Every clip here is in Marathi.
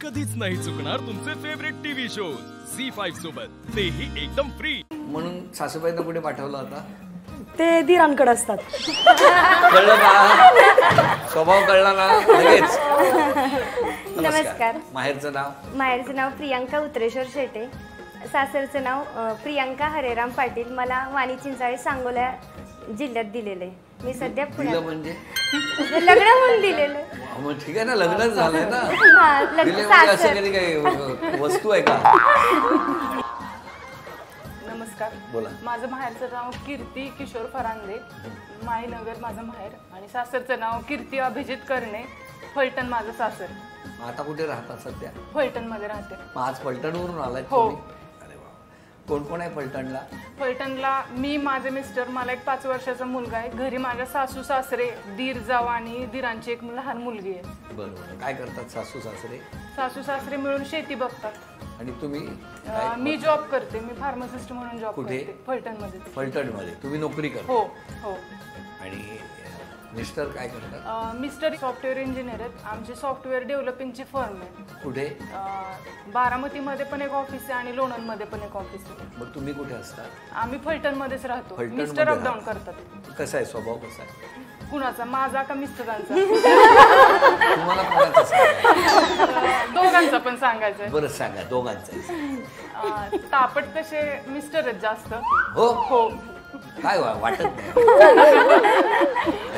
कधीच नाही चुकणार तुमचे फेवरेट टीव्ही शोज झी5 सोबत, तेही एकदम फ्री. म्हणून सासूबाईंना कुठे पाठवलं होता? ते धीरांकडे असतात. कळलं का? स्वभाव कळला ना लगेच. नमस्कार. माहेरचं नाव? माहेरचं नाव प्रियांका उत्रेश्वर शेटे, सासरचं नाव प्रियांका हरेराम पाटील. मला वाणी चिंचाळे सांगोला जिल्ह्यात दिलेलं आहे. मी सध्या पुण्यात. म्हणजे लग्न म्हणून दिलेलं. मग ठीक आहे ना, लग्नच झालंय ना. दिले म्हणजे असं कधी काही वस्तू आहे का? नमस्कार. बोला. माझं माहेरचं नाव कीर्ती किशोर फरांदे, माईनगर माझं माहेर, आणि सासरचं नाव कीर्ती अभिजित करणे, फलटण माझं सासर. आता कुठे राहतात सध्या? फलटण मध्ये राहते. मग आज फलटणवरून आलाय हो. तुम्ही? अरे वा. कोण कोण आहे फलटणला? फलटणला मी, माझे मिस्टर, मला एक 5 वर्षाचा मुलगा आहे. घरी माझ्या सासू सासरे, दीर जाव आणि दीरांची एक लहान मुलगी आहे. बरोबर. काय करतात सासू सासरे? सासू सासरे मिळून शेती बघतात. आणि तुम्ही? मी जॉब करते. मी फार्मासिस्ट म्हणून जॉब कुठे? करते. फलटण मध्ये. फलटण मध्ये तुम्ही नोकरी करता? हो हो. आणि मिस्टर काय करतात? मिस्टर सॉफ्टवेअर इंजिनियर आहेत. आमची सॉफ्टवेअर डेव्हलपिंगची फर्म आहे. कुठे? बारामतीमध्ये पण एक ऑफिस आहे आणि लोणंदमध्ये पण एक ऑफिस आहे. मग तुम्ही कुठे असता? आम्ही फलटणमध्येच राहतो. फलटण मिस्टर मध्ये अपडाऊन राहता. करतात. कसा आहे स्वभाव? कसा आहे कुणाचा? माझा का मिस्टरांचा? तुम्हाला कोणाचा सांगायचं? दोघांचा पण सांगायचं आहे. बरं सांगा, दोघांचा. तापट कसे मिस्टर आहेत जास्त. हो हो. काय वाटत नाही.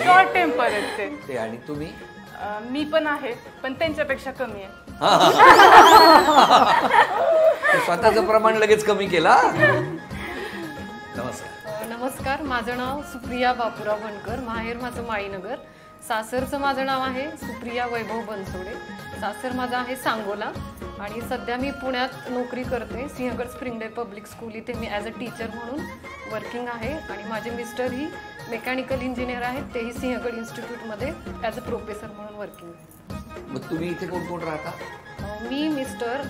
शॉर्ट टेम्पर आहेत ते. आणि तुम्ही? मी पण आहे, पण त्यांच्यापेक्षा कमी आहे. स्वतःचं प्रमाण लगेच कमी केला. नमस्कार. नमस्कार. माझं नाव सुप्रिया बापूराव बनकर, माहेर माझं माईनगर, सासरचं माझं नाव आहे सुप्रिया वैभव बनसोडे, सासर माझं आहे सांगोला, आणि सध्या मी पुण्यात नोकरी करते. सिंहगड स्प्रिंगडे पब्लिक स्कूल इथे मी ॲज अ टीचर म्हणून वर्किंग आहे. आणि माझे मिस्टर ही मेकॅनिकल इंजिनियर आहेत. तेही सिंहगड इन्स्टिट्यूटमध्ये ॲज अ प्रोफेसर म्हणून वर्किंग आहे. मग तुम्ही इथे कोण कोण राहता? मी, मिस्टर,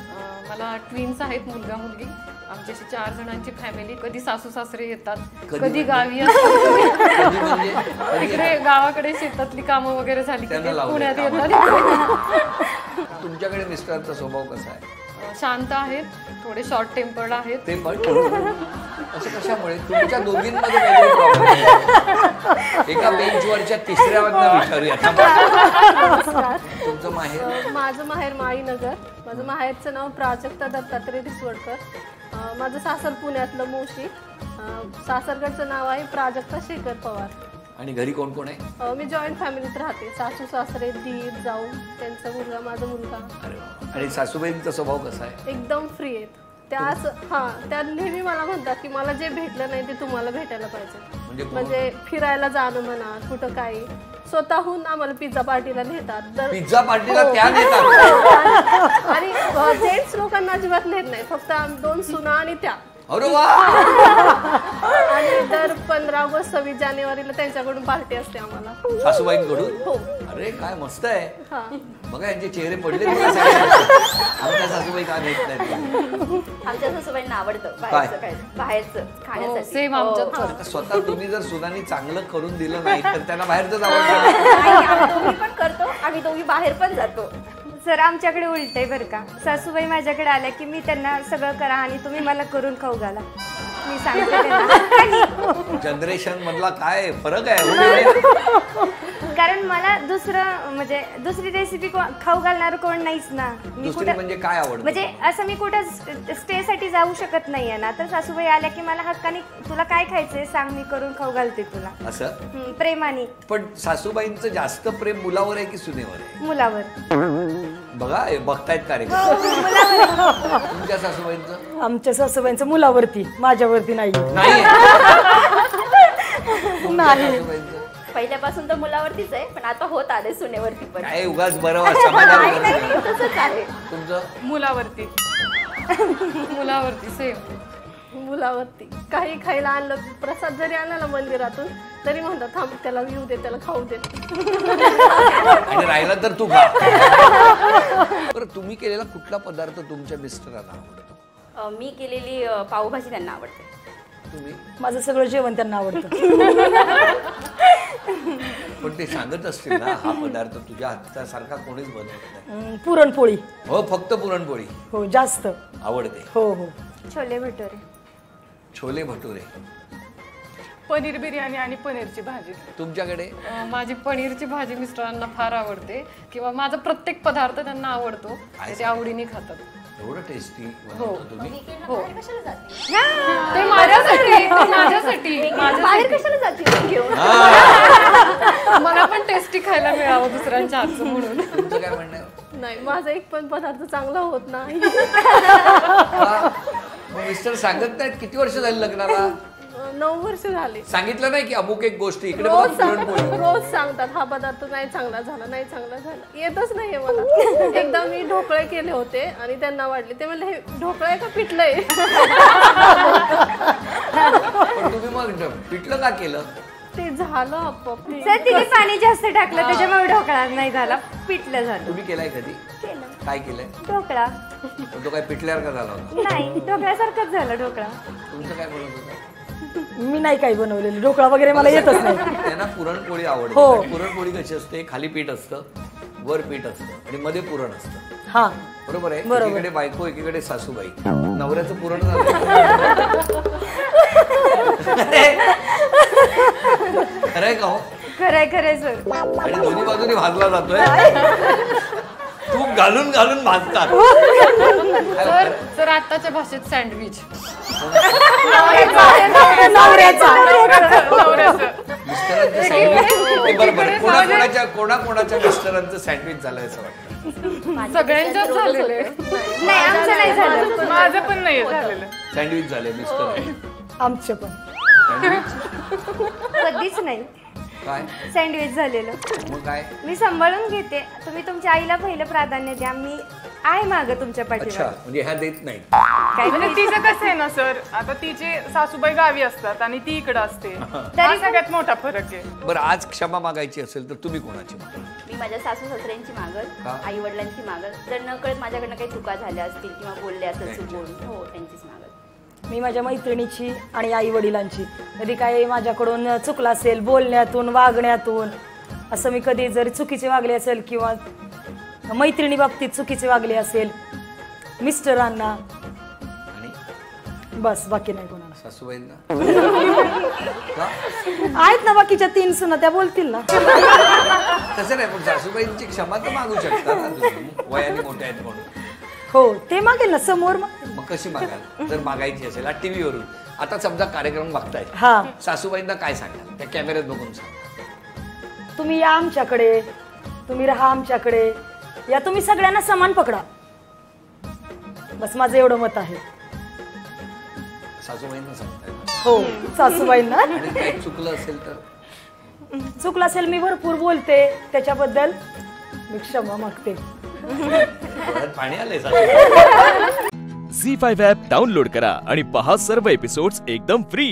मला ट्विन्स आहेत, मुलगा मुलगी. आमची 4 जणांची फॅमिली. कधी सासू सासरे येतात, कधी गावी असतात. इकडे गावाकडे शेतातली कामं वगैरे झाली की पुण्यात येतात. तुमच्याकडे मिस्टरचा स्वभाव कसा आहे? शांत आहेत, थोडे शॉर्ट टेम्पर्ड आहेत. ते पण असं कशामुळे? तुमच्या दोघींमध्ये वेगळे प्रॉब्लेम आहे. एका बेंचवरच्या तिसऱ्यावरनं विचारूया. तुमचं माहेर? माझं माहेर माळीनगर. माझं माहेरचं नाव प्राजक्ता दत्तात्रय रिसवडकर. माझं सासर पुण्यातलं मोशी. सासरकडचं नाव आहे प्राजक्ता शेखर पवार. आणि घरी कोण कोण आहे? मी जॉईंट फॅमिलीत राहते. सासू सासरे, दीर जाऊ, त्यांचा मुलगा, माझा मुलगा. आणि सासूबाईंचा स्वभाव कसा आहे? एकदम फ्री आहेत त्या नेहमी मला म्हणतात की मला जे भेटलं नाही ते तुम्हाला भेटायला पाहिजे. म्हणजे फिरायला जाणं म्हणा, कुठं काही, स्वतःहून आम्हाला पिझ्झा पार्टीला नेतात. पिझ्झा पार्टीला त्या नेतात? आणि जेंट्स लोकांना अजिबात नेत नाही, फक्त 2 सुना आणि त्या. अरे वा. आणि दर 15 ऑगस्ट 26 जानेवारीला त्यांच्याकडून पार्टी असते आम्हाला. सासूबाईंकडून? हो. अरे काय मस्त आहे. बघा यांचे चेहरे पडले. आमच्या सासूबाई का नेत नाही? आमच्या सासूबाईंना आवडतं बाहेरचं खाण्यासाठी. सेम आमच्यात. स्वतः तुम्ही जर सुनांनी चांगलं करून दिलं नाही तर त्यांना बाहेरच आवडतं. दोघी पण करतो, आम्ही दोघी बाहेर पण जातो. सर आमच्याकडे उलट आहे बरं का. सासूबाई माझ्याकडे आल्या की मी त्यांना सगळं करा आणि तुम्ही मला करून खाऊ घाला, मी सांगते त्यांना. जनरेशन मधला काय फरक आहे? कारण मला दुसरी रेसिपी खाऊ घालणार कोण नाहीच ना. मी कुठं म्हणजे काय आवडतं? म्हणजे असं मी कुठं स्टे साठी जाऊ शकत नाहीये ना, तर सासूबाई आल्या की मला हक्काने तुला काय खायचंय सांग, मी करून खाऊ घालते तुला, असं प्रेमाने. पण सासूबाईंचं जास्त प्रेम मुलावर आहे की सुनेवर आहे? मुलावर. बघा बघतायत कार्यक्रम. तुमच्या सासूबाईंचं? आमच्या सासूबाईंचं मुलावरती, माझ्यावरती नाही. पहिल्यापासून तर मुलावरतीच आहे, पण आता होत आले सुनेवरती पण. काय उगाच बरं समाधान. तसंच आहे. तुमचं? मुलावरती. मुलावरती सेम. मुलावरती. काही खायला आणलं, प्रसाद जरी आणला ना मंदिरातून, तरी म्हणतात थांब त्याला येऊ दे, त्याला खाऊ दे. आणि राहिला तर तू खा. बरं, तुम्ही केलेला कुठला पदार्थ तुमच्या मिस्टरांना आवडतो? मी केलेली पावभाजी त्यांना आवडते. तुम्ही? माझं सगळं जेवण त्यांना आवडतं. पण ते सांगत असतील ना हा पदार्थ तुझ्या हातासारखा कोणीच बनवत नाही. पुरणपोळी. हो फक्त पुरणपोळी. हो जास्त आवडते. हो हो. छोले भटुरे. छोले भटुरे. पनीर बिर्याणी आणि पनीरची भाजी. तुमच्याकडे? माझी पनीरची भाजी मिस्टरांना फार आवडते किंवा माझा प्रत्येक पदार्थ त्यांना आवडतो, ते आवडीने खातात. एवढं टेस्टी बनवता तुम्ही? हो ते माझ्यासाठी बाहेर कशाला जाते घेऊन? मला पण टेस्टी खायला मिळावं दुसऱ्यांच्या हातचं म्हणून. तुमचं काय म्हणणं आहे? नाही, माझा एक पण पदार्थ चांगला होत नाही. मिस्टर सांगत नाहीत? किती वर्ष झाली लग्नाला? 9 वर्ष झाली. सांगितलं नाही की अमुक एक गोष्टी इकडे बघा पुरणपोळी. रोज सांगतात हा पदार्थ नाही चांगला झाला, नाही चांगला झाला. येतच नाहीये मला. एकदा मी ढोकळे केले होते आणि त्यांना वाटले, ते म्हणले हे ढोकळा आहे का पिठलंय? पण तुम्ही मग पिठलं का केलं? ते झालं आपोआप. सर तिने पाणी जास्त टाकलं त्याच्यामुळे ढोकळा नाही झाला, पिठलं झालं. तुम्ही केलाय कधी? केलं. काय केलंय? ढोकळा. पण तो काय पिठल्यावर का झाला होता? नाही, ढोकळ्यासारखंच झालं ढोकळा. तुमचं काय बनवत होतं? मी नाही काही बनवलेलं. ढोकळा वगैरे मला येतच नाही. त्यांना पुरणपोळी आवडते. हो. पुरणपोळी कशी असते? खाली पीठ असतं, वर पीठ असतं आणि मध्ये पुरण असतं. हा बरोबर आहे. बरोबर. एकीकडे बायको, एकीकडे सासूबाई. नवऱ्याचं पुरण झालं. खरंय का हो? खरंय सर. आणि दोन्ही बाजूने भाजला जातोय. तूप घालून घालून भाजतात. तर आताच्या भाषेत सँडविच. मिस्टरांचं सँडविच बरोबर. कोणाकोणाच्या मिस्टरांचं सँडविच झालंय असं वाटतं? सगळ्यांच्याच झालेले. नाही, आमचं नाही झालं. माझं पण नाही झालेलं. सँडविच झाले मिस्टर. आमचे पण. कधीच नाही. काय सँडविच झालेलं. मग काय? मी सांभाळून घेते. तुम्ही तुमच्या आईला पहिलं प्राधान्य द्या. मी आहे मागं तुमच्या अच्छा, पाठीवर. म्हणजे ह्या देत नाही. म्हणजे तिचं कसं आहे ना सर, आता तिचे सासूबाई गावी असतात आणि ती इकडे असते. हा सगळ्यात मोठा फरक आहे. बरं, आज क्षमा मागायची असेल तर तुम्ही कोणाची मागाल? मी माझ्या सासू सासऱ्यांची मागल, आई वडिलांची मागल. जर नकळत माझ्याकडनं काही चुका झाल्या असतील किंवा बोलले असेल चुकून, हो त्यांचीच मागल. मी माझ्या मैत्रिणीची आणि आई वडिलांची. कधी काय माझ्याकडून चुकलं असेल बोलण्यातून, वागण्यातून, असं मी कधी जरी चुकीचे वागले असेल किंवा मैत्रिणी बाबतीत चुकीचे वागले असेल, मिस्टरांना आणि बस, बाकी नाही कोणाला. सासूबाईंना आहेत ना बाकीच्या 3 सुना, त्या बोलतील ना. तसं नाही, पण सासूबाईंची क्षमा तर मागू शकता ना तुम्ही, वयाने मोठ्या आहेत म्हणून. हो, ते मागेल ना समोर. मग कशी मागाल जर मागायची असेल? टीव्ही वरून आता समजा कार्यक्रम बघताय, हा, सासूबाईंना काय सांगाल? त्या कॅमेऱ्यात बघून सांगा. तुम्ही या आमच्याकडे, तुम्ही राहा आमच्याकडे, या तुम्ही सगळ्यांना समान पकडा. बस माझं एवढं मत आहे. सासूबाईंना सांगताय? हो, सासूबाईंना. आणि काही चुकलं असेल तर? चुकलं असेल, मी भरपूर बोलते, त्याच्याबद्दल मी क्षमा मागते. पाणी आलंय सासूबाई. झी5 ॲप डाउनलोड करा आणि पहा सर्व एपिसोड्स एकदम फ्री.